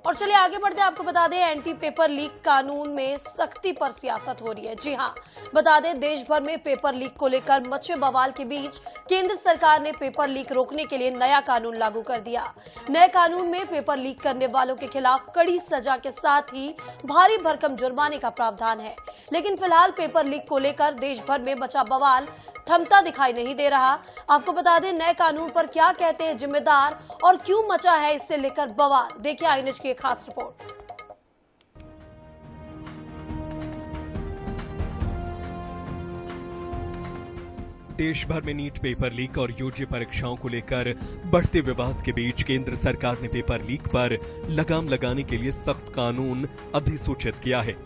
और चलिए आगे बढ़ते हैं, आपको बता दें एंटी पेपर लीक कानून में सख्ती पर सियासत हो रही है। जी हां, बता दें देश भर में पेपर लीक को लेकर मचे बवाल के बीच केंद्र सरकार ने पेपर लीक रोकने के लिए नया कानून लागू कर दिया। नए कानून में पेपर लीक करने वालों के खिलाफ कड़ी सजा के साथ ही भारी भरकम जुर्माने का प्रावधान है। लेकिन फिलहाल पेपर लीक को लेकर देश भर में मचा बवाल थमता दिखाई नहीं दे रहा। आपको बता दें नए कानून पर क्या कहते हैं जिम्मेदार और क्यों मचा है इससे लेकर बवाल, देखिए आईएनएच की खास रिपोर्ट। देश भर में नीट पेपर लीक और यूजी परीक्षाओं को लेकर बढ़ते विवाद के बीच केंद्र सरकार ने पेपर लीक पर लगाम लगाने के लिए सख्त कानून अधिसूचित किया है।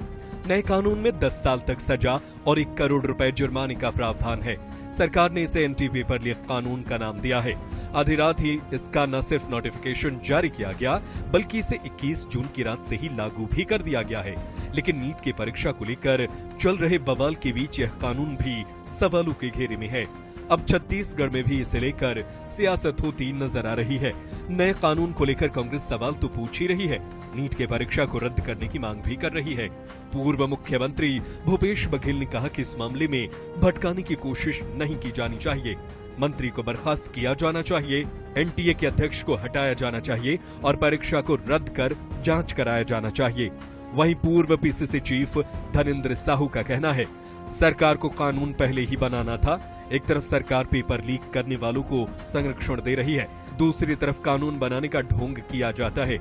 नए कानून में 10 साल तक सजा और 1 करोड़ रुपए जुर्माने का प्रावधान है। सरकार ने इसे एंटी पेपर लीक कानून का नाम दिया है। आधी रात ही इसका न सिर्फ नोटिफिकेशन जारी किया गया बल्कि इसे 21 जून की रात से ही लागू भी कर दिया गया है। लेकिन नीट की परीक्षा को लेकर चल रहे बवाल के बीच यह कानून भी सवालों के घेरे में है। अब छत्तीसगढ़ में भी इसे लेकर सियासत होती नजर आ रही है। नए कानून को लेकर कांग्रेस सवाल तो पूछ ही रही है, नीट के परीक्षा को रद्द करने की मांग भी कर रही है। पूर्व मुख्यमंत्री भूपेश बघेल ने कहा कि इस मामले में भटकाने की कोशिश नहीं की जानी चाहिए। मंत्री को बर्खास्त किया जाना चाहिए, एनटीए के अध्यक्ष को हटाया जाना चाहिए और परीक्षा को रद्द कर जांच कराया जाना चाहिए। वहीं पूर्व पीसीसी चीफ धनेंद्र साहू का कहना है, सरकार को कानून पहले ही बनाना था। एक तरफ सरकार पेपर लीक करने वालों को संरक्षण दे रही है, दूसरी तरफ कानून बनाने का ढोंग किया जाता है।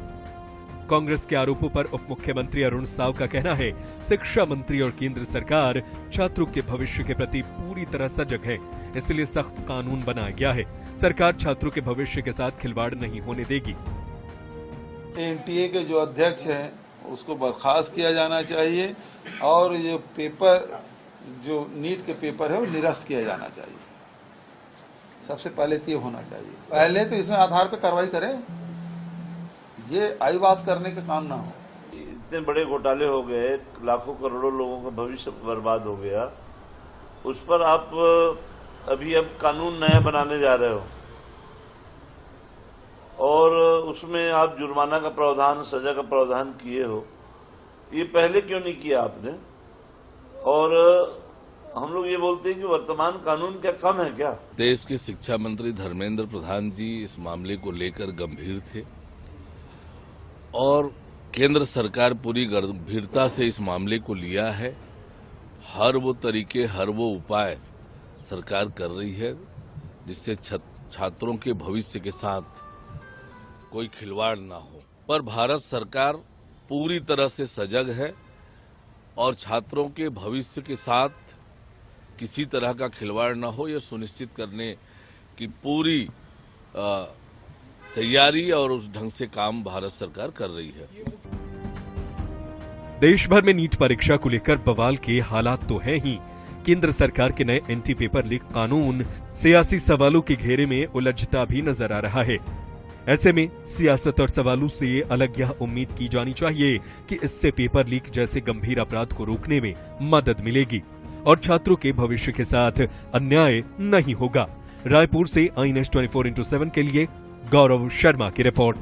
कांग्रेस के आरोपों पर उप मुख्यमंत्री अरुण साव का कहना है, शिक्षा मंत्री और केंद्र सरकार छात्रों के भविष्य के प्रति पूरी तरह सजग है, इसलिए सख्त कानून बनाया गया है। सरकार छात्रों के भविष्य के साथ खिलवाड़ नहीं होने देगी। एनटीए के जो अध्यक्ष हैं उसको बर्खास्त किया जाना चाहिए और ये पेपर जो नीट के पेपर है वो निरस्त किया जाना चाहिए। सबसे पहले तो ये होना चाहिए। पहले तो इसमें आधार पे कार्रवाई करें, ये आईवास करने का काम ना हो। इतने बड़े घोटाले हो गए, लाखों करोड़ों लोगों का भविष्य बर्बाद हो गया, उस पर आप अभी अब कानून नया बनाने जा रहे हो और उसमें आप जुर्माना का प्रावधान, सजा का प्रावधान किए हो। ये पहले क्यों नहीं किया आपने? और हम लोग ये बोलते हैं कि वर्तमान कानून क्या कम है क्या? देश के शिक्षा मंत्री धर्मेंद्र प्रधान जी इस मामले को लेकर गंभीर थे और केंद्र सरकार पूरी गंभीरता से इस मामले को लिया है। हर वो तरीके, हर वो उपाय सरकार कर रही है जिससे छात्रों के भविष्य के साथ कोई खिलवाड़ ना हो। पर भारत सरकार पूरी तरह से सजग है और छात्रों के भविष्य के साथ किसी तरह का खिलवाड़ न हो, यह सुनिश्चित करने की पूरी तैयारी और उस ढंग से काम भारत सरकार कर रही है। देश भर में नीट परीक्षा को लेकर बवाल के हालात तो हैं ही। केंद्र सरकार के नए एंटी पेपर लीक कानून सियासी सवालों के घेरे में उलझता भी नजर आ रहा है। ऐसे में सियासत और सवालों से अलग यह उम्मीद की जानी चाहिए कि इससे पेपर लीक जैसे गंभीर अपराध को रोकने में मदद मिलेगी और छात्रों के भविष्य के साथ अन्याय नहीं होगा। रायपुर से आईएनएच 24x7 के लिए गौरव शर्मा की रिपोर्ट।